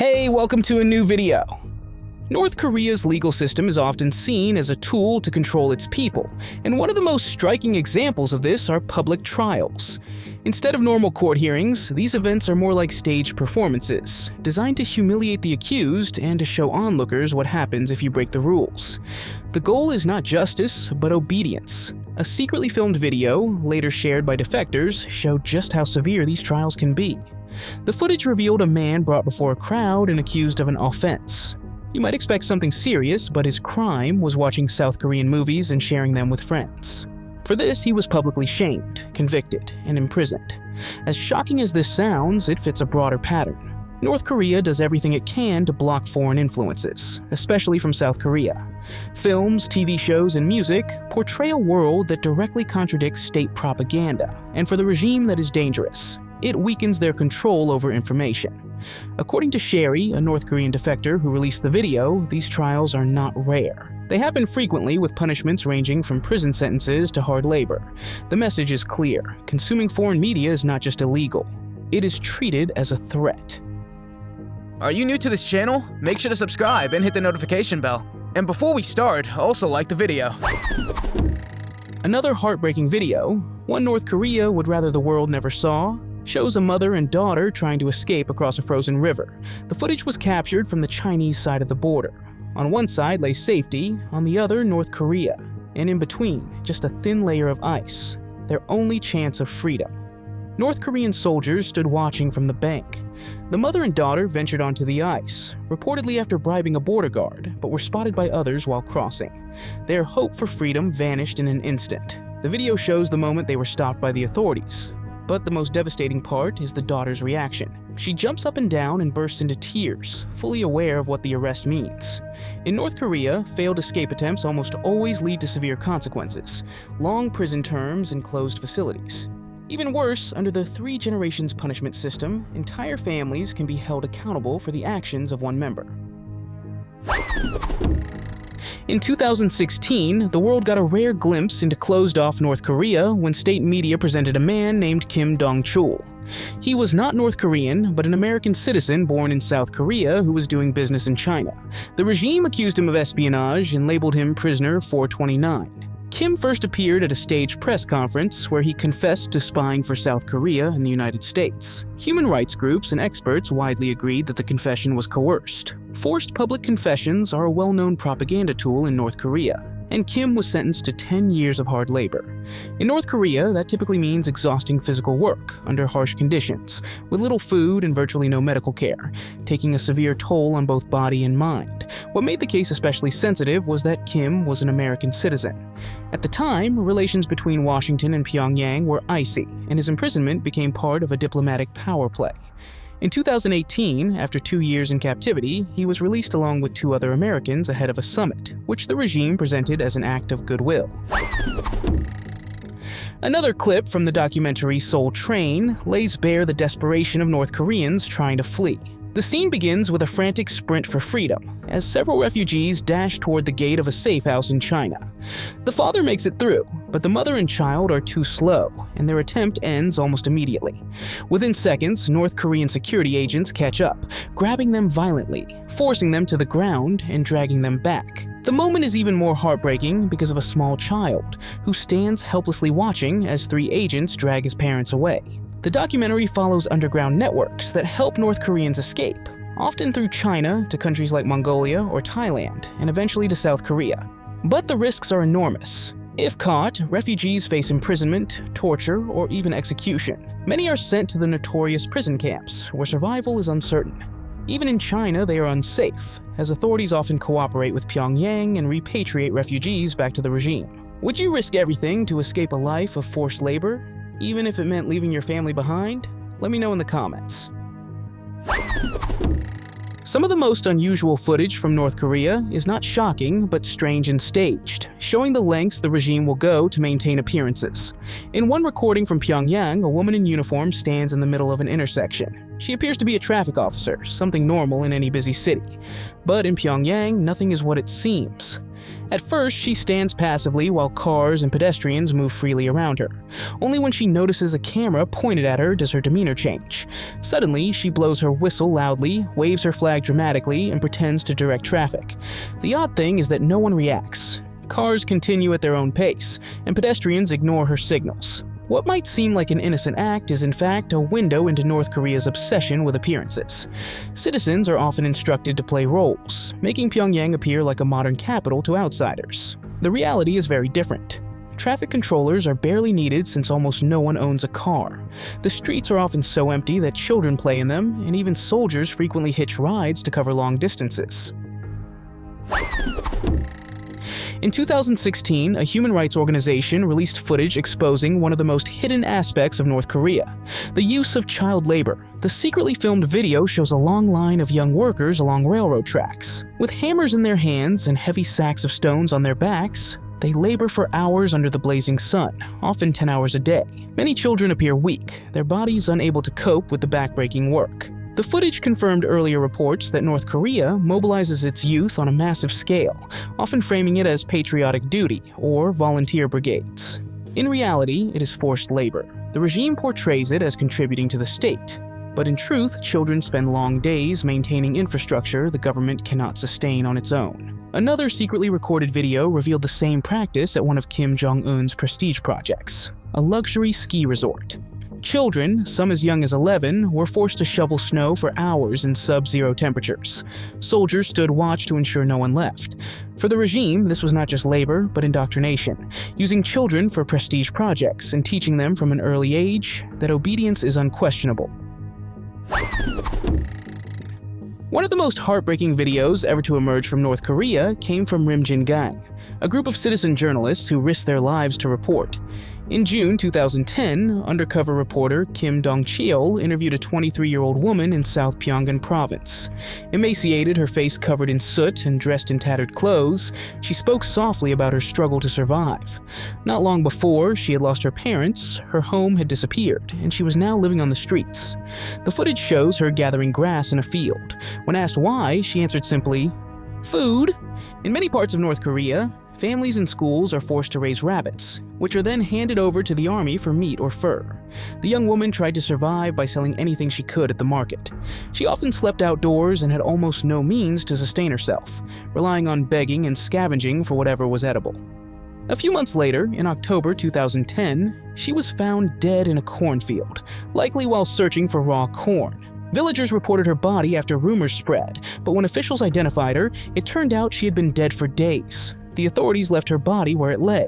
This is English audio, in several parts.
Hey, welcome to a new video. North Korea's legal system is often seen as a tool to control its people, and one of the most striking examples of this are public trials. Instead of normal court hearings, these events are more like staged performances, designed to humiliate the accused and to show onlookers what happens if you break the rules. The goal is not justice, but obedience. A secretly filmed video, later shared by defectors, showed just how severe these trials can be. The footage revealed a man brought before a crowd and accused of an offense. You might expect something serious, but his crime was watching South Korean movies and sharing them with friends. For this, he was publicly shamed, convicted, and imprisoned. As shocking as this sounds, it fits a broader pattern. North Korea does everything it can to block foreign influences, especially from South Korea. Films, TV shows, and music portray a world that directly contradicts state propaganda, and for the regime that is dangerous, it weakens their control over information. According to Sherry, a North Korean defector who released the video, these trials are not rare. They happen frequently, with punishments ranging from prison sentences to hard labor. The message is clear: consuming foreign media is not just illegal, it is treated as a threat. Are you new to this channel? Make sure to subscribe and hit the notification bell. And before we start, also like the video. Another heartbreaking video, one North Korea would rather the world never saw, shows a mother and daughter trying to escape across a frozen river. The footage was captured from the Chinese side of the border. On one side lay safety, on the other North Korea, and in between, just a thin layer of ice, their only chance of freedom. North Korean soldiers stood watching from the bank. The mother and daughter ventured onto the ice, reportedly after bribing a border guard, but were spotted by others while crossing. Their hope for freedom vanished in an instant. The video shows the moment they were stopped by the authorities. But the most devastating part is the daughter's reaction. She jumps up and down and bursts into tears, fully aware of what the arrest means. In North Korea, failed escape attempts almost always lead to severe consequences: long prison terms and closed facilities. Even worse, under the 3 generations punishment system, entire families can be held accountable for the actions of one member. In 2016, the world got a rare glimpse into closed-off North Korea when state media presented a man named Kim Dong-chul. He was not North Korean, but an American citizen born in South Korea who was doing business in China. The regime accused him of espionage and labeled him Prisoner 429. Kim first appeared at a staged press conference where he confessed to spying for South Korea and the United States. Human rights groups and experts widely agreed that the confession was coerced. Forced public confessions are a well-known propaganda tool in North Korea, and Kim was sentenced to 10 years of hard labor. In North Korea, that typically means exhausting physical work under harsh conditions, with little food and virtually no medical care, taking a severe toll on both body and mind. What made the case especially sensitive was that Kim was an American citizen. At the time, relations between Washington and Pyongyang were icy, and his imprisonment became part of a diplomatic power play. In 2018, after 2 years in captivity, he was released along with 2 other Americans ahead of a summit, which the regime presented as an act of goodwill. Another clip from the documentary Soul Train lays bare the desperation of North Koreans trying to flee. The scene begins with a frantic sprint for freedom, as several refugees dash toward the gate of a safe house in China. The father makes it through, but the mother and child are too slow, and their attempt ends almost immediately. Within seconds, North Korean security agents catch up, grabbing them violently, forcing them to the ground and dragging them back. The moment is even more heartbreaking because of a small child, who stands helplessly watching as 3 agents drag his parents away. The documentary follows underground networks that help North Koreans escape, often through China to countries like Mongolia or Thailand, and eventually to South Korea. But the risks are enormous. If caught, refugees face imprisonment, torture, or even execution. Many are sent to the notorious prison camps, where survival is uncertain. Even in China, they are unsafe, as authorities often cooperate with Pyongyang and repatriate refugees back to the regime. Would you risk everything to escape a life of forced labor, even if it meant leaving your family behind? Let me know in the comments. Some of the most unusual footage from North Korea is not shocking, but strange and staged, showing the lengths the regime will go to maintain appearances. In one recording from Pyongyang, a woman in uniform stands in the middle of an intersection. She appears to be a traffic officer, something normal in any busy city. But in Pyongyang, nothing is what it seems. At first, she stands passively while cars and pedestrians move freely around her. Only when she notices a camera pointed at her does her demeanor change. Suddenly, she blows her whistle loudly, waves her flag dramatically, and pretends to direct traffic. The odd thing is that no one reacts. Cars continue at their own pace, and pedestrians ignore her signals. What might seem like an innocent act is in fact a window into North Korea's obsession with appearances. Citizens are often instructed to play roles, making Pyongyang appear like a modern capital to outsiders. The reality is very different. Traffic controllers are barely needed since almost no one owns a car. The streets are often so empty that children play in them, and even soldiers frequently hitch rides to cover long distances. In 2016, a human rights organization released footage exposing one of the most hidden aspects of North Korea: the use of child labor. The secretly filmed video shows a long line of young workers along railroad tracks. With hammers in their hands and heavy sacks of stones on their backs, they labor for hours under the blazing sun, often 10 hours a day. Many children appear weak, their bodies unable to cope with the backbreaking work. The footage confirmed earlier reports that North Korea mobilizes its youth on a massive scale, often framing it as patriotic duty or volunteer brigades. In reality, it is forced labor. The regime portrays it as contributing to the state, but in truth, children spend long days maintaining infrastructure the government cannot sustain on its own. Another secretly recorded video revealed the same practice at one of Kim Jong-un's prestige projects, a luxury ski resort. Children, some as young as 11, were forced to shovel snow for hours in sub-zero temperatures. Soldiers stood watch to ensure no one left. For the regime, this was not just labor, but indoctrination, using children for prestige projects and teaching them from an early age that obedience is unquestionable. One of the most heartbreaking videos ever to emerge from North Korea came from Rimjin Gang, a group of citizen journalists who risked their lives to report. In June 2010, undercover reporter Kim Dong-cheol interviewed a 23-year-old woman in South Pyongan province. Emaciated, her face covered in soot and dressed in tattered clothes, she spoke softly about her struggle to survive. Not long before, she had lost her parents, her home had disappeared, and she was now living on the streets. The footage shows her gathering grass in a field. When asked why, she answered simply, "Food." In many parts of North Korea, families and schools are forced to raise rabbits, which are then handed over to the army for meat or fur. The young woman tried to survive by selling anything she could at the market. She often slept outdoors and had almost no means to sustain herself, relying on begging and scavenging for whatever was edible. A few months later, in October 2010, she was found dead in a cornfield, likely while searching for raw corn. Villagers reported her body after rumors spread, but when officials identified her, it turned out she had been dead for days. The authorities left her body where it lay.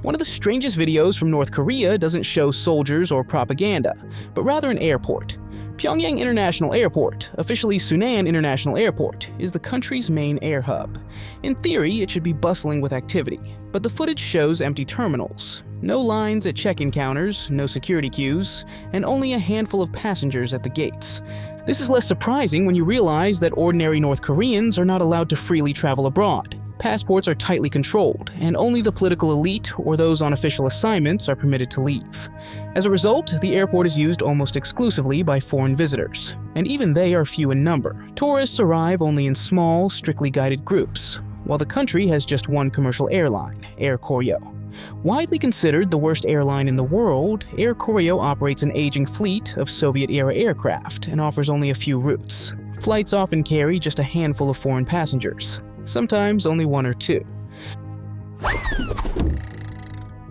One of the strangest videos from North Korea doesn't show soldiers or propaganda, but rather an airport. Pyongyang International Airport, officially Sunan International Airport, is the country's main air hub. In theory, it should be bustling with activity, but the footage shows empty terminals. No lines at check-in counters, no security queues, and only a handful of passengers at the gates. This is less surprising when you realize that ordinary North Koreans are not allowed to freely travel abroad. Passports are tightly controlled, and only the political elite or those on official assignments are permitted to leave. As a result, the airport is used almost exclusively by foreign visitors, and even they are few in number. Tourists arrive only in small, strictly guided groups, while the country has just one commercial airline, Air Koryo. Widely considered the worst airline in the world, Air Koryo operates an aging fleet of Soviet-era aircraft and offers only a few routes. Flights often carry just a handful of foreign passengers, sometimes only one or two.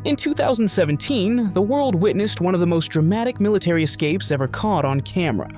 In 2017, the world witnessed one of the most dramatic military escapes ever caught on camera.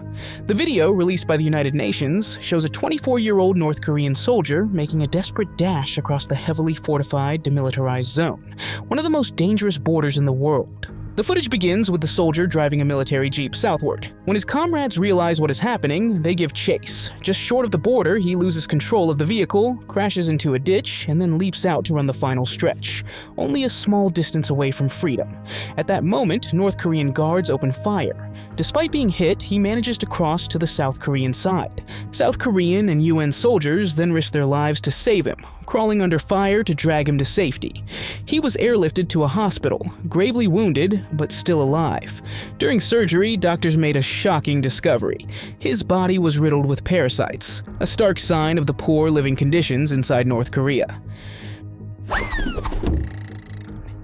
The video, released by the United Nations, shows a 24-year-old North Korean soldier making a desperate dash across the heavily fortified, demilitarized zone, one of the most dangerous borders in the world. The footage begins with the soldier driving a military jeep southward. When his comrades realize what is happening, they give chase. Just short of the border, he loses control of the vehicle, crashes into a ditch, and then leaps out to run the final stretch, only a small distance away from freedom. At that moment, North Korean guards open fire. Despite being hit, he manages to cross to the South Korean side. South Korean and UN soldiers then risk their lives to save him, crawling under fire to drag him to safety. He was airlifted to a hospital, gravely wounded, but still alive. During surgery, doctors made a shocking discovery. His body was riddled with parasites, a stark sign of the poor living conditions inside North Korea.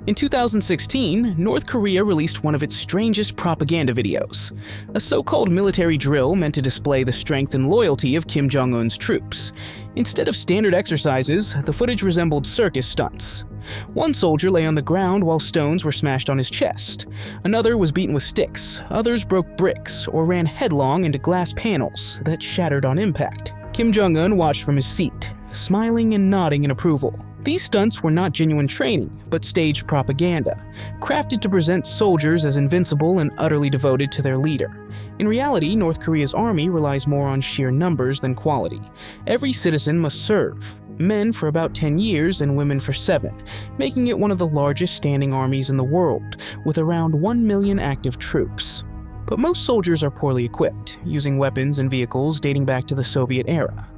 In 2016, North Korea released one of its strangest propaganda videos, a so-called military drill meant to display the strength and loyalty of Kim Jong-un's troops. Instead of standard exercises, the footage resembled circus stunts. One soldier lay on the ground while stones were smashed on his chest. Another was beaten with sticks. Others broke bricks or ran headlong into glass panels that shattered on impact. Kim Jong-un watched from his seat, smiling and nodding in approval. These stunts were not genuine training, but staged propaganda, crafted to present soldiers as invincible and utterly devoted to their leader. In reality, North Korea's army relies more on sheer numbers than quality. Every citizen must serve, men for about 10 years and women for 7, making it one of the largest standing armies in the world, with around 1 million active troops. But most soldiers are poorly equipped, using weapons and vehicles dating back to the Soviet era.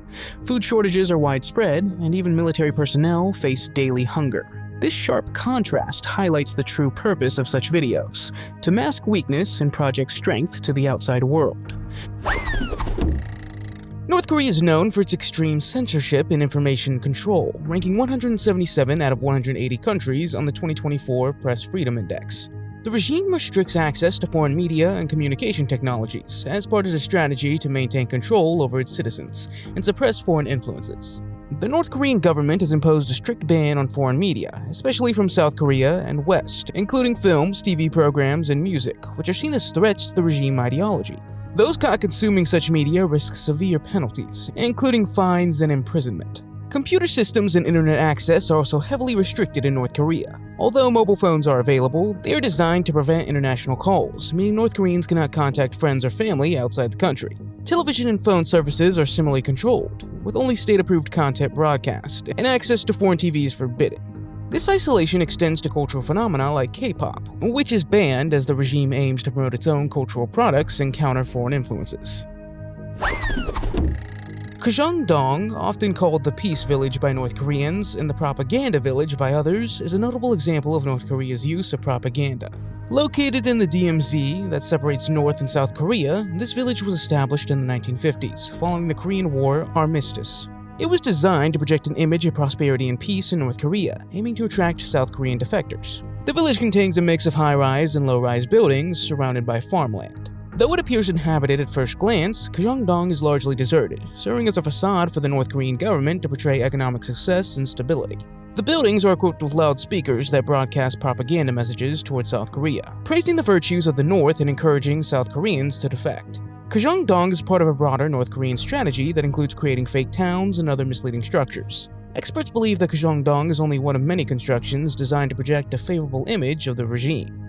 Food shortages are widespread, and even military personnel face daily hunger. This sharp contrast highlights the true purpose of such videos, to mask weakness and project strength to the outside world. North Korea is known for its extreme censorship and information control, ranking 177 out of 180 countries on the 2024 Press Freedom Index. The regime restricts access to foreign media and communication technologies as part of a strategy to maintain control over its citizens and suppress foreign influences. The North Korean government has imposed a strict ban on foreign media, especially from South Korea and West, including films, TV programs, and music, which are seen as threats to the regime ideology. Those caught consuming such media risk severe penalties, including fines and imprisonment. Computer systems and internet access are also heavily restricted in North Korea. Although mobile phones are available, they are designed to prevent international calls, meaning North Koreans cannot contact friends or family outside the country. Television and phone services are similarly controlled, with only state-approved content broadcast, and access to foreign TV is forbidden. This isolation extends to cultural phenomena like K-pop, which is banned as the regime aims to promote its own cultural products and counter foreign influences. Kajang-dong, often called the Peace Village by North Koreans and the Propaganda Village by others, is a notable example of North Korea's use of propaganda. Located in the DMZ that separates North and South Korea, this village was established in the 1950s, following the Korean War armistice. It was designed to project an image of prosperity and peace in North Korea, aiming to attract South Korean defectors. The village contains a mix of high-rise and low-rise buildings surrounded by farmland. Though it appears inhabited at first glance, Kajang-dong is largely deserted, serving as a facade for the North Korean government to portray economic success and stability. The buildings are equipped with loudspeakers that broadcast propaganda messages towards South Korea, praising the virtues of the North and encouraging South Koreans to defect. Kajang-dong is part of a broader North Korean strategy that includes creating fake towns and other misleading structures. Experts believe that Kajang-dong is only one of many constructions designed to project a favorable image of the regime.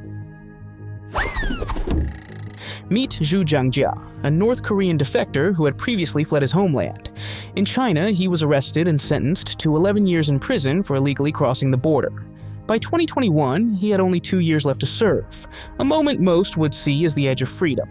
Meet Zhu Jiangjia, a North Korean defector who had previously fled his homeland. In China, he was arrested and sentenced to 11 years in prison for illegally crossing the border. By 2021, he had only 2 years left to serve, a moment most would see as the edge of freedom.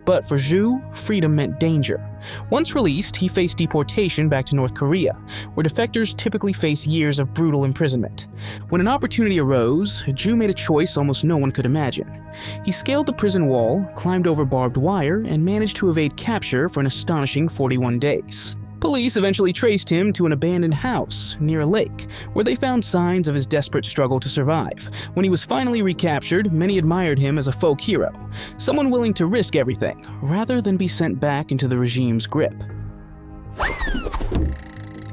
But for Zhu, freedom meant danger. Once released, he faced deportation back to North Korea, where defectors typically face years of brutal imprisonment. When an opportunity arose, Zhu made a choice almost no one could imagine. He scaled the prison wall, climbed over barbed wire, and managed to evade capture for an astonishing 41 days. Police eventually traced him to an abandoned house near a lake, where they found signs of his desperate struggle to survive. When he was finally recaptured, many admired him as a folk hero, someone willing to risk everything, rather than be sent back into the regime's grip.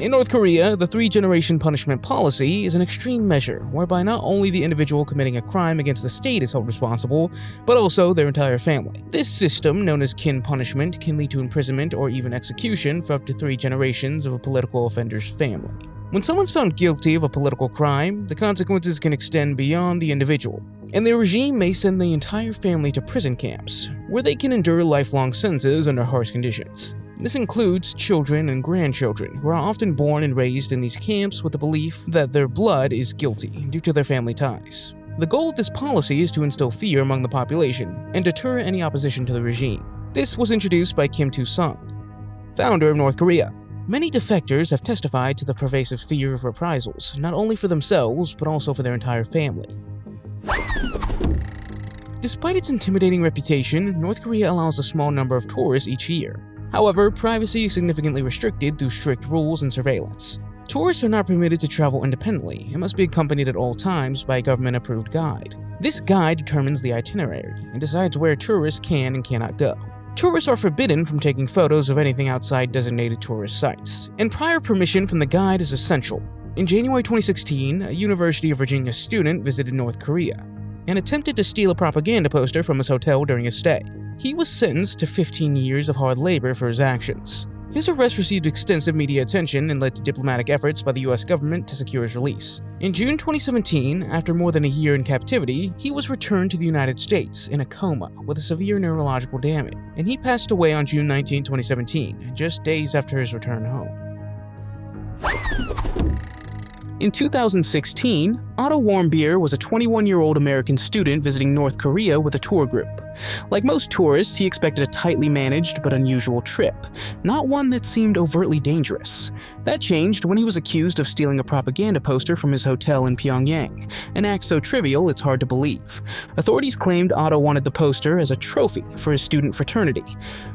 In North Korea, the 3-generation punishment policy is an extreme measure whereby not only the individual committing a crime against the state is held responsible, but also their entire family. This system, known as kin punishment, can lead to imprisonment or even execution for up to 3 generations of a political offender's family. When someone's found guilty of a political crime, the consequences can extend beyond the individual, and the regime may send the entire family to prison camps, where they can endure lifelong sentences under harsh conditions. This includes children and grandchildren who are often born and raised in these camps with the belief that their blood is guilty due to their family ties. The goal of this policy is to instill fear among the population and deter any opposition to the regime. This was introduced by Kim Il-sung, founder of North Korea. Many defectors have testified to the pervasive fear of reprisals, not only for themselves, but also for their entire family. Despite its intimidating reputation, North Korea allows a small number of tourists each year. However, privacy is significantly restricted through strict rules and surveillance. Tourists are not permitted to travel independently and must be accompanied at all times by a government-approved guide. This guide determines the itinerary and decides where tourists can and cannot go. Tourists are forbidden from taking photos of anything outside designated tourist sites, and prior permission from the guide is essential. In January 2016, a University of Virginia student visited North Korea and attempted to steal a propaganda poster from his hotel during his stay. He was sentenced to 15 years of hard labor for his actions. His arrest received extensive media attention and led to diplomatic efforts by the US government to secure his release. In June 2017, after more than a year in captivity, he was returned to the United States in a coma with a severe neurological damage, and he passed away on June 19, 2017, just days after his return home. In 2016, Otto Warmbier was a 21-year-old American student visiting North Korea with a tour group. Like most tourists, he expected a tightly managed but unusual trip, not one that seemed overtly dangerous. That changed when he was accused of stealing a propaganda poster from his hotel in Pyongyang, an act so trivial it's hard to believe. Authorities claimed Otto wanted the poster as a trophy for his student fraternity.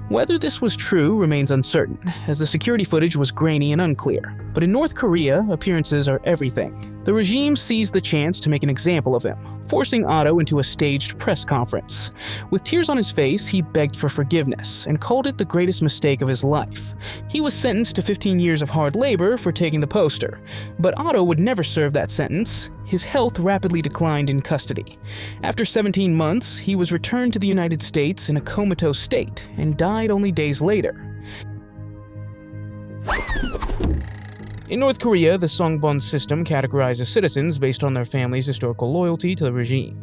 Whether this was true remains uncertain, as the security footage was grainy and unclear. But in North Korea, appearances are everything. The regime seized the chance to make an example of him, forcing Otto into a staged press conference. With tears on his face, he begged for forgiveness and called it the greatest mistake of his life. He was sentenced to 15 years of hard labor for taking the poster, but Otto would never serve that sentence. His health rapidly declined in custody. After 17 months, he was returned to the United States in a comatose state and died only days later. In North Korea, the Songbun system categorizes citizens based on their family's historical loyalty to the regime.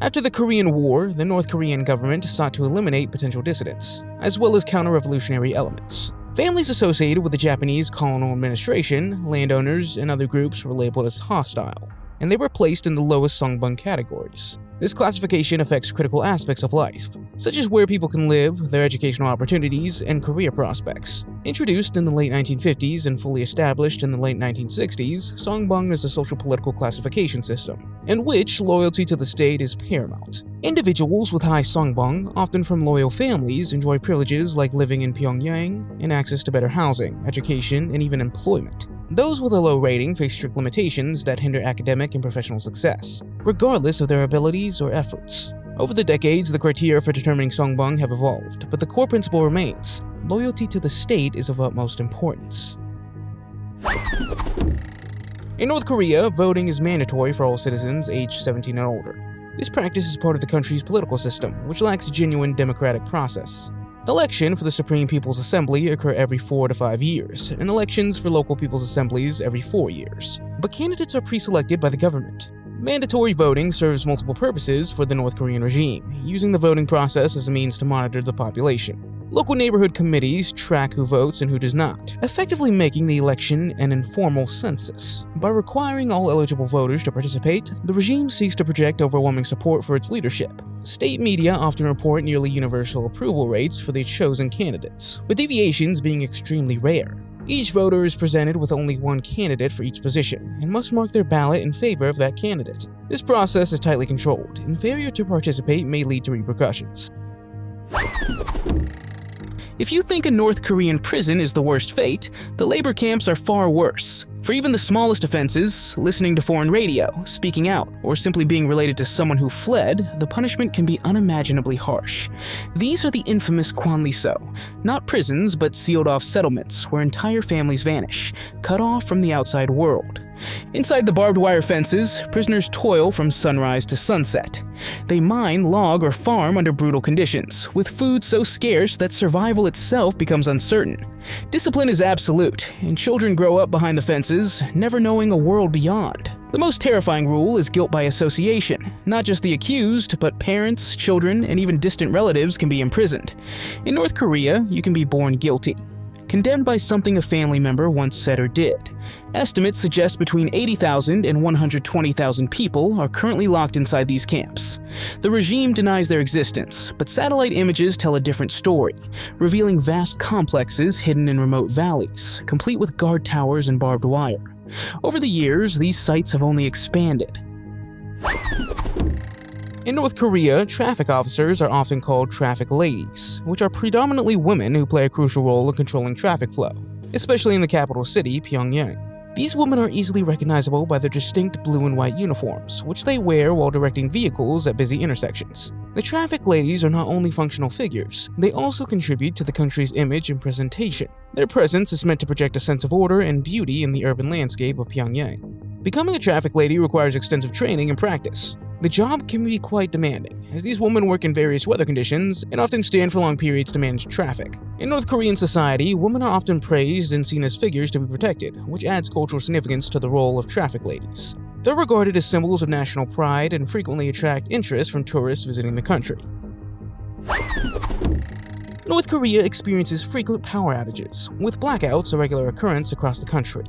After the Korean War, the North Korean government sought to eliminate potential dissidents, as well as counter-revolutionary elements. Families associated with the Japanese colonial administration, landowners, and other groups were labeled as hostile, and they were placed in the lowest Songbun categories. This classification affects critical aspects of life, such as where people can live, their educational opportunities, and career prospects. Introduced in the late 1950s and fully established in the late 1960s, Songbun is a social-political classification system, in which loyalty to the state is paramount. Individuals with high Songbun, often from loyal families, enjoy privileges like living in Pyongyang and access to better housing, education, and even employment. Those with a low rating face strict limitations that hinder academic and professional success, regardless of their abilities or efforts. Over the decades, the criteria for determining Songbun have evolved, but the core principle remains: loyalty to the state is of utmost importance. In North Korea, voting is mandatory for all citizens aged 17 and older. This practice is part of the country's political system, which lacks a genuine democratic process. Elections for the Supreme People's Assembly occur every 4 to 5 years, and elections for local people's assemblies every 4 years. But candidates are pre-selected by the government. Mandatory voting serves multiple purposes for the North Korean regime, using the voting process as a means to monitor the population. Local neighborhood committees track who votes and who does not, effectively making the election an informal census. By requiring all eligible voters to participate, the regime seeks to project overwhelming support for its leadership. State media often report nearly universal approval rates for the chosen candidates, with deviations being extremely rare. Each voter is presented with only one candidate for each position, and must mark their ballot in favor of that candidate. This process is tightly controlled, and failure to participate may lead to repercussions. If you think a North Korean prison is the worst fate, the labor camps are far worse. For even the smallest offenses, listening to foreign radio, speaking out, or simply being related to someone who fled, the punishment can be unimaginably harsh. These are the infamous kwanliso, not prisons but sealed-off settlements where entire families vanish, cut off from the outside world. Inside the barbed wire fences, prisoners toil from sunrise to sunset. They mine, log, or farm under brutal conditions, with food so scarce that survival itself becomes uncertain. Discipline is absolute, and children grow up behind the fences, never knowing a world beyond. The most terrifying rule is guilt by association. Not just the accused, but parents, children, and even distant relatives can be imprisoned. In North Korea, you can be born guilty. condemned by something a family member once said or did. Estimates suggest between 80,000 and 120,000 people are currently locked inside these camps. The regime denies their existence, but satellite images tell a different story, revealing vast complexes hidden in remote valleys, complete with guard towers and barbed wire. Over the years, these sites have only expanded. In North Korea, traffic officers are often called traffic ladies, which are predominantly women who play a crucial role in controlling traffic flow, especially in the capital city, Pyongyang. These women are easily recognizable by their distinct blue and white uniforms, which they wear while directing vehicles at busy intersections. The traffic ladies are not only functional figures, they also contribute to the country's image and presentation. Their presence is meant to project a sense of order and beauty in the urban landscape of Pyongyang. Becoming a traffic lady requires extensive training and practice. The job can be quite demanding, as these women work in various weather conditions and often stand for long periods to manage traffic. In North Korean society, women are often praised and seen as figures to be protected, which adds cultural significance to the role of traffic ladies. They're regarded as symbols of national pride and frequently attract interest from tourists visiting the country. North Korea experiences frequent power outages, with blackouts a regular occurrence across the country.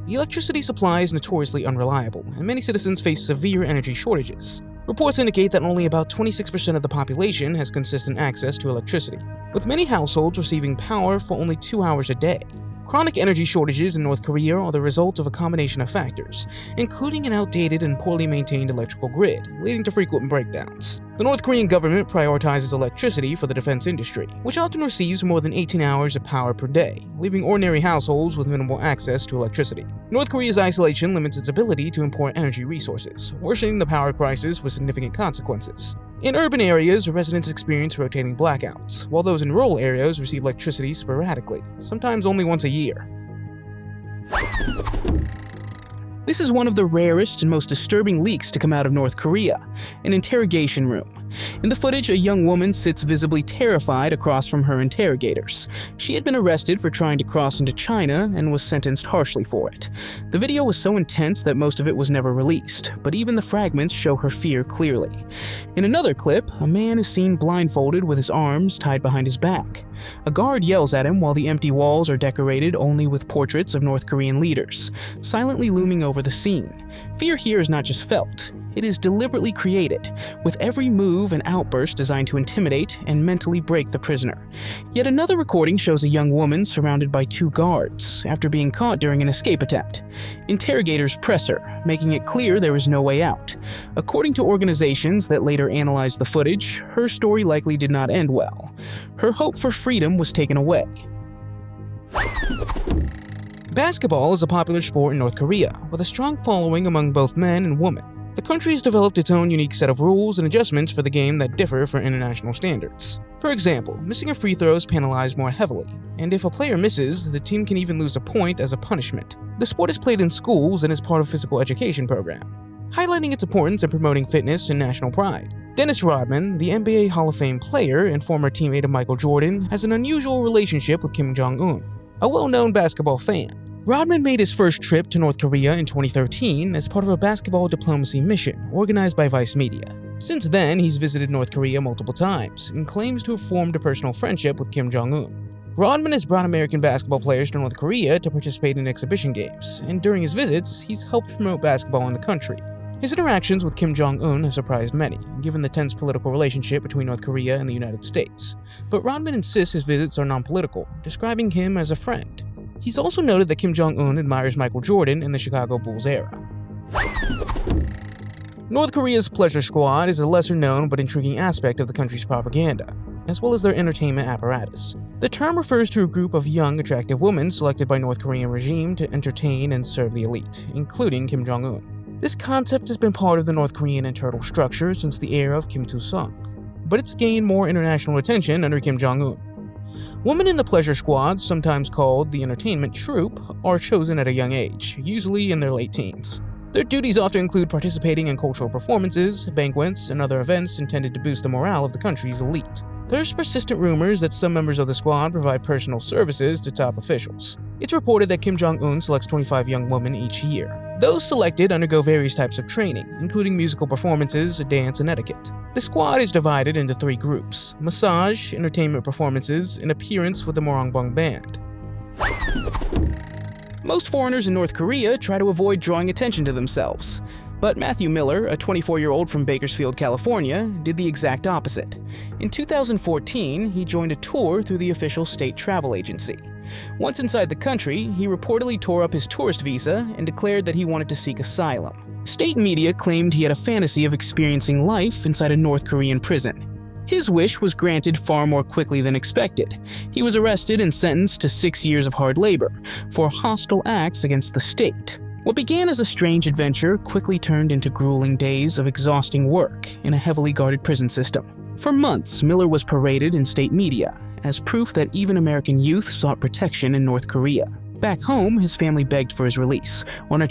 The electricity supply is notoriously unreliable, and many citizens face severe energy shortages. Reports indicate that only about 26% of the population has consistent access to electricity, with many households receiving power for only 2 hours a day. Chronic energy shortages in North Korea are the result of a combination of factors, including an outdated and poorly maintained electrical grid, leading to frequent breakdowns. The North Korean government prioritizes electricity for the defense industry, which often receives more than 18 hours of power per day, leaving ordinary households with minimal access to electricity. North Korea's isolation limits its ability to import energy resources, worsening the power crisis with significant consequences. In urban areas, residents experience rotating blackouts, while those in rural areas receive electricity sporadically, sometimes only once a year. This is one of the rarest and most disturbing leaks to come out of North Korea, an interrogation room. In the footage, a young woman sits visibly terrified across from her interrogators. She had been arrested for trying to cross into China and was sentenced harshly for it. The video was so intense that most of it was never released, but even the fragments show her fear clearly. In another clip, a man is seen blindfolded with his arms tied behind his back. A guard yells at him while the empty walls are decorated only with portraits of North Korean leaders, silently looming over the scene. Fear here is not just felt. It is deliberately created, with every move and outburst designed to intimidate and mentally break the prisoner. Yet another recording shows a young woman surrounded by 2 guards after being caught during an escape attempt. Interrogators press her, making it clear there is no way out. According to organizations that later analyzed the footage, her story likely did not end well. Her hope for freedom was taken away. Basketball is a popular sport in North Korea, with a strong following among both men and women. The country has developed its own unique set of rules and adjustments for the game that differ from international standards. For example, missing a free throw is penalized more heavily, and if a player misses, the team can even lose a point as a punishment. The sport is played in schools and is part of a physical education program, highlighting its importance in promoting fitness and national pride. Dennis Rodman, the NBA Hall of Fame player and former teammate of Michael Jordan, has an unusual relationship with Kim Jong-un, a well-known basketball fan. Rodman made his first trip to North Korea in 2013 as part of a basketball diplomacy mission organized by Vice Media. Since then, he's visited North Korea multiple times and claims to have formed a personal friendship with Kim Jong-un. Rodman has brought American basketball players to North Korea to participate in exhibition games, and during his visits, he's helped promote basketball in the country. His interactions with Kim Jong-un have surprised many, given the tense political relationship between North Korea and the United States. But Rodman insists his visits are non-political, describing him as a friend. He's also noted that Kim Jong-un admires Michael Jordan in the Chicago Bulls era. North Korea's pleasure squad is a lesser-known but intriguing aspect of the country's propaganda, as well as their entertainment apparatus. The term refers to a group of young, attractive women selected by North Korean regime to entertain and serve the elite, including Kim Jong-un. This concept has been part of the North Korean internal structure since the era of Kim Il-sung, but it's gained more international attention under Kim Jong-un. Women in the pleasure squad, sometimes called the entertainment troupe, are chosen at a young age, usually in their late teens. Their duties often include participating in cultural performances, banquets, and other events intended to boost the morale of the country's elite. There's persistent rumors that some members of the squad provide personal services to top officials. It's reported that Kim Jong-un selects 25 young women each year. Those selected undergo various types of training, including musical performances, dance, and etiquette. The squad is divided into 3 groups: massage, entertainment performances, and appearance with the Morangbang band. Most foreigners in North Korea try to avoid drawing attention to themselves. But Matthew Miller, a 24-year-old from Bakersfield, California, did the exact opposite. In 2014, he joined a tour through the official state travel agency. Once inside the country, he reportedly tore up his tourist visa and declared that he wanted to seek asylum. State media claimed he had a fantasy of experiencing life inside a North Korean prison. His wish was granted far more quickly than expected. He was arrested and sentenced to 6 years of hard labor for hostile acts against the state. What began as a strange adventure quickly turned into grueling days of exhausting work in a heavily guarded prison system. For months, Miller was paraded in state media as proof that even American youth sought protection in North Korea. Back home, his family begged for his release, while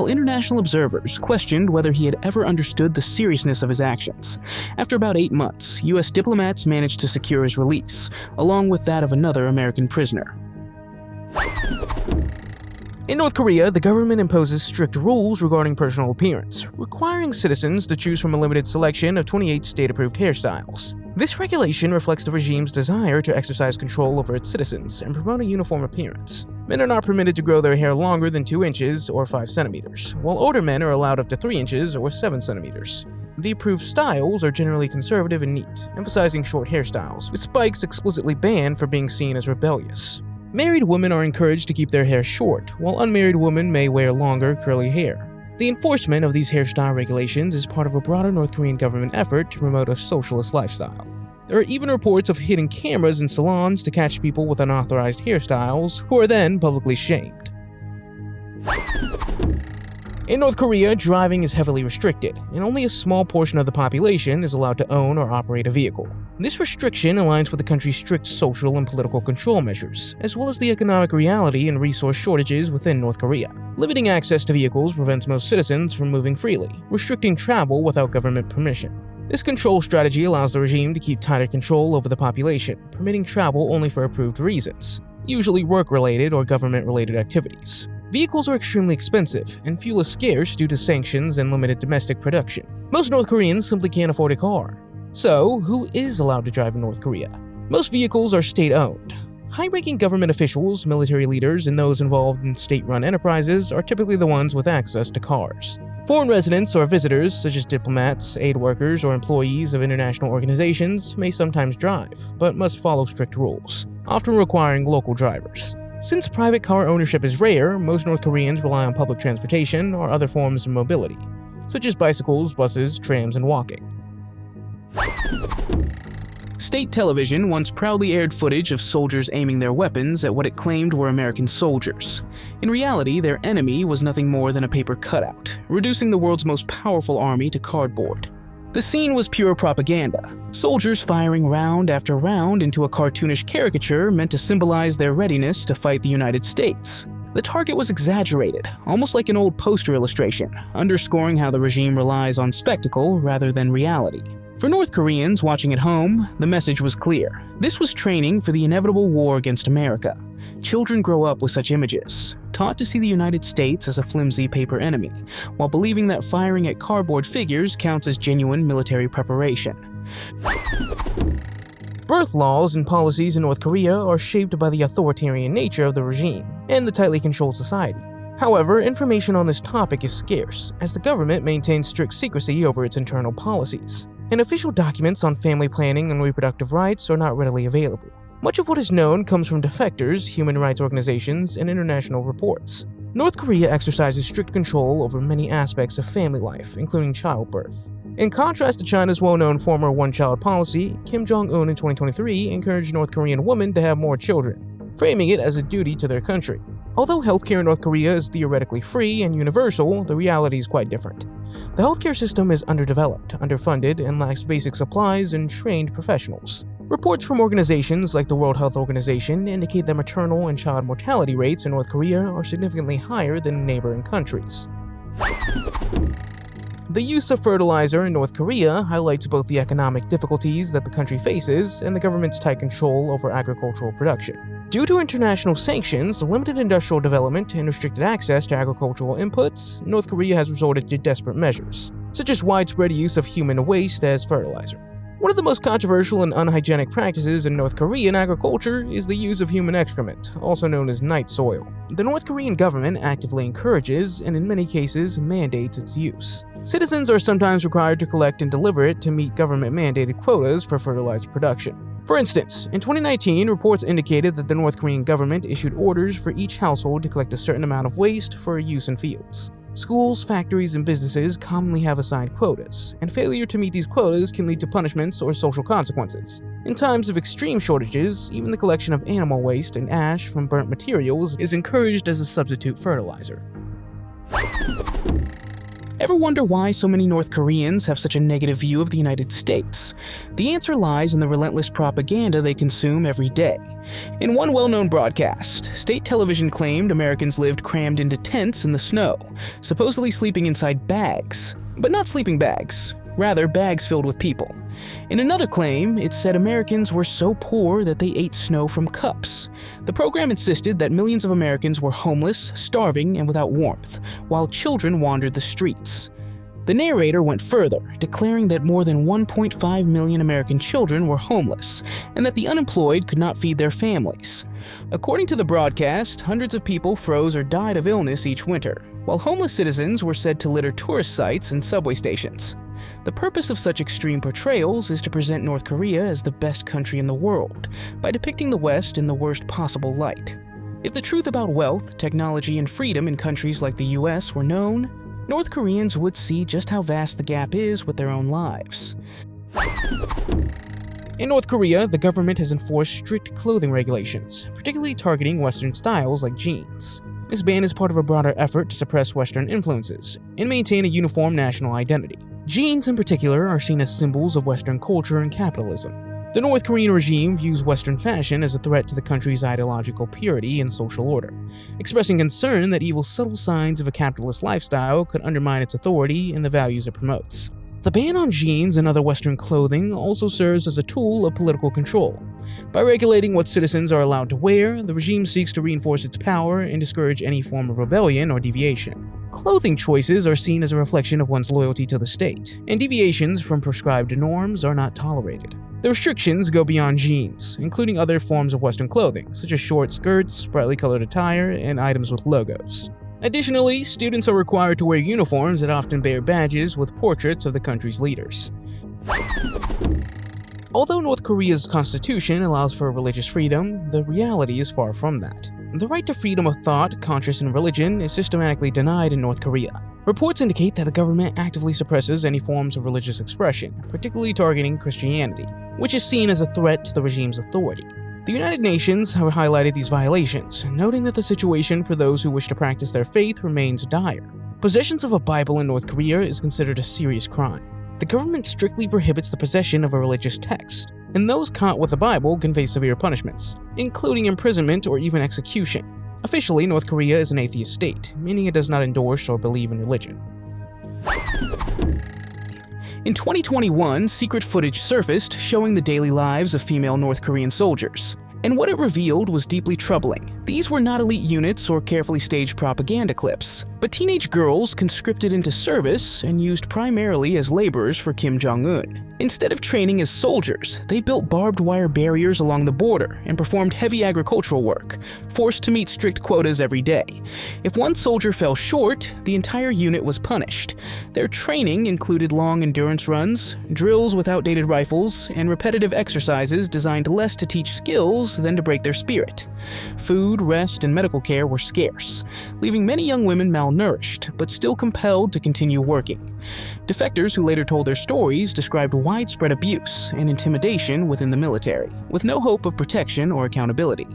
international observers questioned whether he had ever understood the seriousness of his actions. After about 8 months, U.S. diplomats managed to secure his release, along with that of another American prisoner. In North Korea, the government imposes strict rules regarding personal appearance, requiring citizens to choose from a limited selection of 28 state-approved hairstyles. This regulation reflects the regime's desire to exercise control over its citizens and promote a uniform appearance. Men are not permitted to grow their hair longer than 2 inches or 5 centimeters, while older men are allowed up to 3 inches or 7 centimeters. The approved styles are generally conservative and neat, emphasizing short hairstyles, with spikes explicitly banned for being seen as rebellious. Married women are encouraged to keep their hair short, while unmarried women may wear longer, curly hair. The enforcement of these hairstyle regulations is part of a broader North Korean government effort to promote a socialist lifestyle. There are even reports of hidden cameras in salons to catch people with unauthorized hairstyles, who are then publicly shamed. In North Korea, driving is heavily restricted, and only a small portion of the population is allowed to own or operate a vehicle. This restriction aligns with the country's strict social and political control measures, as well as the economic reality and resource shortages within North Korea. Limiting access to vehicles prevents most citizens from moving freely, restricting travel without government permission. This control strategy allows the regime to keep tighter control over the population, permitting travel only for approved reasons, usually work-related or government-related activities. Vehicles are extremely expensive, and fuel is scarce due to sanctions and limited domestic production. Most North Koreans simply can't afford a car. So, who is allowed to drive in North Korea? Most vehicles are state-owned. High-ranking government officials, military leaders, and those involved in state-run enterprises are typically the ones with access to cars. Foreign residents or visitors, such as diplomats, aid workers, or employees of international organizations, may sometimes drive, but must follow strict rules, often requiring local drivers. Since private car ownership is rare, most North Koreans rely on public transportation or other forms of mobility, such as bicycles, buses, trams, and walking. State television once proudly aired footage of soldiers aiming their weapons at what it claimed were American soldiers. In reality, their enemy was nothing more than a paper cutout, reducing the world's most powerful army to cardboard. The scene was pure propaganda, soldiers firing round after round into a cartoonish caricature meant to symbolize their readiness to fight the United States. The target was exaggerated, almost like an old poster illustration, underscoring how the regime relies on spectacle rather than reality. For North Koreans watching at home, the message was clear. This was training for the inevitable war against America. Children grow up with such images, taught to see the United States as a flimsy paper enemy, while believing that firing at cardboard figures counts as genuine military preparation. Birth laws and policies in North Korea are shaped by the authoritarian nature of the regime and the tightly controlled society. However, information on this topic is scarce, as the government maintains strict secrecy over its internal policies, and official documents on family planning and reproductive rights are not readily available. Much of what is known comes from defectors, human rights organizations, and international reports. North Korea exercises strict control over many aspects of family life, including childbirth. In contrast to China's well-known former one-child policy, Kim Jong-un in 2023 encouraged North Korean women to have more children, framing it as a duty to their country. Although healthcare in North Korea is theoretically free and universal, the reality is quite different. The healthcare system is underdeveloped, underfunded, and lacks basic supplies and trained professionals. Reports from organizations like the World Health Organization indicate that maternal and child mortality rates in North Korea are significantly higher than in neighboring countries. The use of fertilizer in North Korea highlights both the economic difficulties that the country faces and the government's tight control over agricultural production. Due to international sanctions, limited industrial development, and restricted access to agricultural inputs, North Korea has resorted to desperate measures, such as widespread use of human waste as fertilizer. One of the most controversial and unhygienic practices in North Korean agriculture is the use of human excrement, also known as night soil. The North Korean government actively encourages, and in many cases, mandates its use. Citizens are sometimes required to collect and deliver it to meet government-mandated quotas for fertilizer production. For instance, in 2019, reports indicated that the North Korean government issued orders for each household to collect a certain amount of waste for use in fields. Schools, factories, and businesses commonly have assigned quotas, and failure to meet these quotas can lead to punishments or social consequences. In times of extreme shortages, even the collection of animal waste and ash from burnt materials is encouraged as a substitute fertilizer. Ever wonder why so many North Koreans have such a negative view of the United States? The answer lies in the relentless propaganda they consume every day. In one well-known broadcast, state television claimed Americans lived crammed into tents in the snow, supposedly sleeping inside bags. But not sleeping bags, rather bags filled with people. In another claim, it said Americans were so poor that they ate snow from cups. The program insisted that millions of Americans were homeless, starving, and without warmth, while children wandered the streets. The narrator went further, declaring that more than 1.5 million American children were homeless, and that the unemployed could not feed their families. According to the broadcast, hundreds of people froze or died of illness each winter, while homeless citizens were said to litter tourist sites and subway stations. The purpose of such extreme portrayals is to present North Korea as the best country in the world, by depicting the West in the worst possible light. If the truth about wealth, technology, and freedom in countries like the US were known, North Koreans would see just how vast the gap is with their own lives. In North Korea, the government has enforced strict clothing regulations, particularly targeting Western styles like jeans. This ban is part of a broader effort to suppress Western influences and maintain a uniform national identity. Jeans, in particular, are seen as symbols of Western culture and capitalism. The North Korean regime views Western fashion as a threat to the country's ideological purity and social order, expressing concern that evil subtle signs of a capitalist lifestyle could undermine its authority and the values it promotes. The ban on jeans and other Western clothing also serves as a tool of political control. By regulating what citizens are allowed to wear, the regime seeks to reinforce its power and discourage any form of rebellion or deviation. Clothing choices are seen as a reflection of one's loyalty to the state, and deviations from prescribed norms are not tolerated. The restrictions go beyond jeans, including other forms of Western clothing, such as short skirts, brightly colored attire, and items with logos. Additionally, students are required to wear uniforms that often bear badges with portraits of the country's leaders. Although North Korea's constitution allows for religious freedom, the reality is far from that. The right to freedom of thought, conscience, and religion is systematically denied in North Korea. Reports indicate that the government actively suppresses any forms of religious expression, particularly targeting Christianity, which is seen as a threat to the regime's authority. The United Nations have highlighted these violations, noting that the situation for those who wish to practice their faith remains dire. Possession of a Bible in North Korea is considered a serious crime. The government strictly prohibits the possession of a religious text, and those caught with a Bible can face severe punishments, including imprisonment or even execution. Officially, North Korea is an atheist state, meaning it does not endorse or believe in religion. In 2021, secret footage surfaced showing the daily lives of female North Korean soldiers. And what it revealed was deeply troubling. These were not elite units or carefully staged propaganda clips, but teenage girls conscripted into service and used primarily as laborers for Kim Jong-un. Instead of training as soldiers, they built barbed wire barriers along the border and performed heavy agricultural work, forced to meet strict quotas every day. If one soldier fell short, the entire unit was punished. Their training included long endurance runs, drills with outdated rifles, and repetitive exercises designed less to teach skills than to break their spirit. Food, rest, and medical care were scarce, leaving many young women malnourished, but still compelled to continue working. Defectors who later told their stories described widespread abuse and intimidation within the military, with no hope of protection or accountability.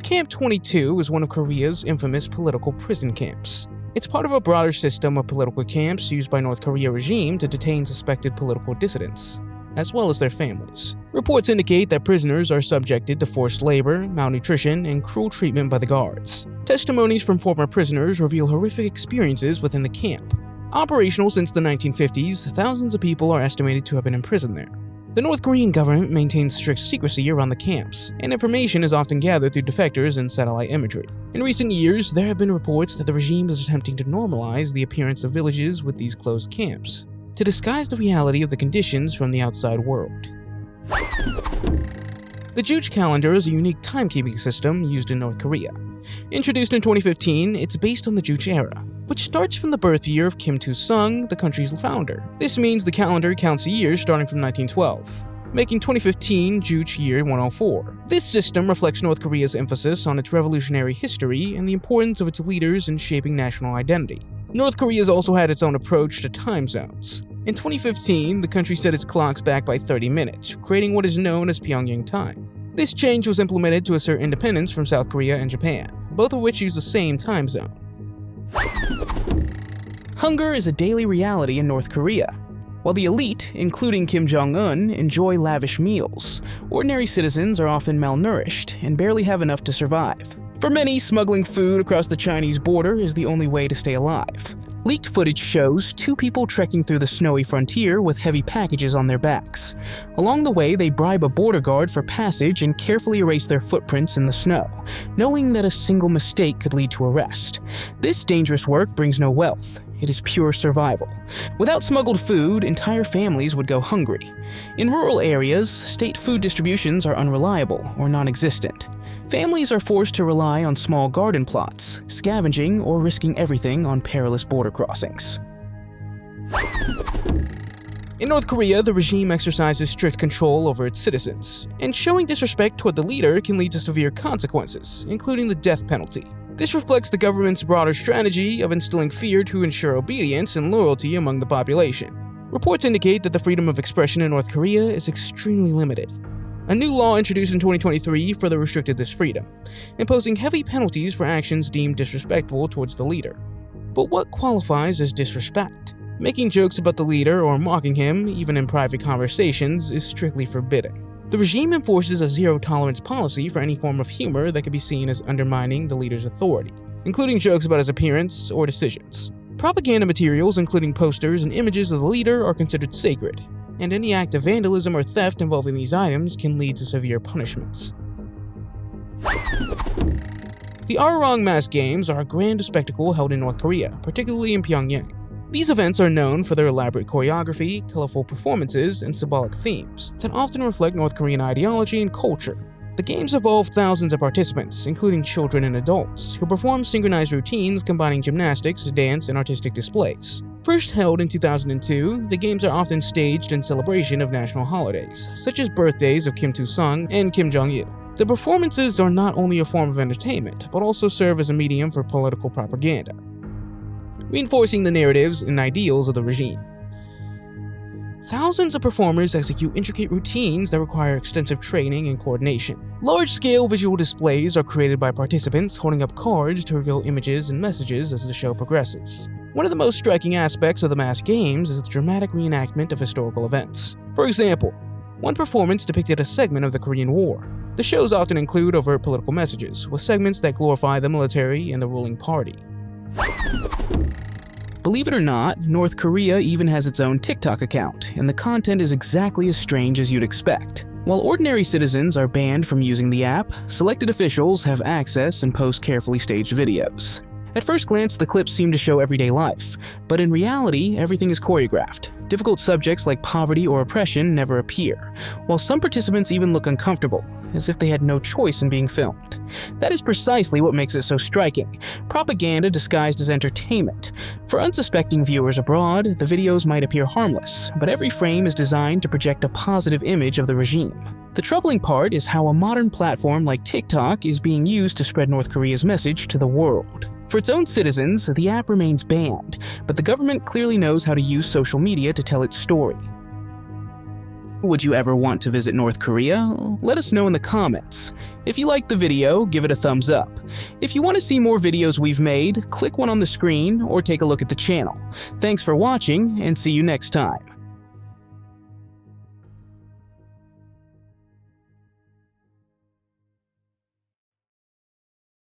Camp 22 is one of Korea's infamous political prison camps. It's part of a broader system of political camps used by North Korea regime to detain suspected political dissidents, as well as their families. Reports indicate that prisoners are subjected to forced labor, malnutrition, and cruel treatment by the guards. Testimonies from former prisoners reveal horrific experiences within the camp. Operational since the 1950s, thousands of people are estimated to have been imprisoned there. The North Korean government maintains strict secrecy around the camps, and information is often gathered through defectors and satellite imagery. In recent years, there have been reports that the regime is attempting to normalize the appearance of villages with these closed camps. to disguise the reality of the conditions from the outside world. The Juche calendar is a unique timekeeping system used in North Korea. Introduced in 2015, it's based on the Juche era, which starts from the birth year of Kim Il-sung, the country's founder. This means the calendar counts years starting from 1912, making 2015 Juche year 104. This system reflects North Korea's emphasis on its revolutionary history and the importance of its leaders in shaping national identity. North Korea has also had its own approach to time zones. In 2015, the country set its clocks back by 30 minutes, creating what is known as Pyongyang time. This change was implemented to assert independence from South Korea and Japan, both of which use the same time zone. Hunger is a daily reality in North Korea. While the elite, including Kim Jong-un, enjoy lavish meals, ordinary citizens are often malnourished and barely have enough to survive. For many, smuggling food across the Chinese border is the only way to stay alive. Leaked footage shows two people trekking through the snowy frontier with heavy packages on their backs. Along the way, they bribe a border guard for passage and carefully erase their footprints in the snow, knowing that a single mistake could lead to arrest. This dangerous work brings no wealth. It is pure survival. Without smuggled food, entire families would go hungry. In rural areas, state food distributions are unreliable or non-existent. Families are forced to rely on small garden plots, scavenging, or risking everything on perilous border crossings. In North Korea, the regime exercises strict control over its citizens, and showing disrespect toward the leader can lead to severe consequences, including the death penalty. This reflects the government's broader strategy of instilling fear to ensure obedience and loyalty among the population. Reports indicate that the freedom of expression in North Korea is extremely limited. A new law introduced in 2023 further restricted this freedom, imposing heavy penalties for actions deemed disrespectful towards the leader. But what qualifies as disrespect? Making jokes about the leader or mocking him, even in private conversations, is strictly forbidden. The regime enforces a zero-tolerance policy for any form of humor that could be seen as undermining the leader's authority, including jokes about his appearance or decisions. Propaganda materials, including posters and images of the leader, are considered sacred, and any act of vandalism or theft involving these items can lead to severe punishments. The Arirang mass games are a grand spectacle held in North Korea, particularly in Pyongyang. These events are known for their elaborate choreography, colorful performances, and symbolic themes that often reflect North Korean ideology and culture. The games involve thousands of participants, including children and adults, who perform synchronized routines combining gymnastics, dance, and artistic displays. First held in 2002, the games are often staged in celebration of national holidays, such as birthdays of Kim Il-sung and Kim Jong-il. The performances are not only a form of entertainment, but also serve as a medium for political propaganda, reinforcing the narratives and ideals of the regime. Thousands of performers execute intricate routines that require extensive training and coordination. Large-scale visual displays are created by participants holding up cards to reveal images and messages as the show progresses. One of the most striking aspects of the mass games is the dramatic reenactment of historical events. For example, one performance depicted a segment of the Korean War. The shows often include overt political messages, with segments that glorify the military and the ruling party. Believe it or not, North Korea even has its own TikTok account, and the content is exactly as strange as you'd expect. While ordinary citizens are banned from using the app, selected officials have access and post carefully staged videos. At first glance, the clips seem to show everyday life, but in reality, everything is choreographed. Difficult subjects like poverty or oppression never appear, while some participants even look uncomfortable, as if they had no choice in being filmed. That is precisely what makes it so striking: propaganda disguised as entertainment. For unsuspecting viewers abroad, the videos might appear harmless, but every frame is designed to project a positive image of the regime. The troubling part is how a modern platform like TikTok is being used to spread North Korea's message to the world. For its own citizens, the app remains banned, but the government clearly knows how to use social media to tell its story. Would you ever want to visit North Korea? Let us know in the comments. If you liked the video, give it a thumbs up. If you want to see more videos we've made, click one on the screen or take a look at the channel. Thanks for watching, and see you next time.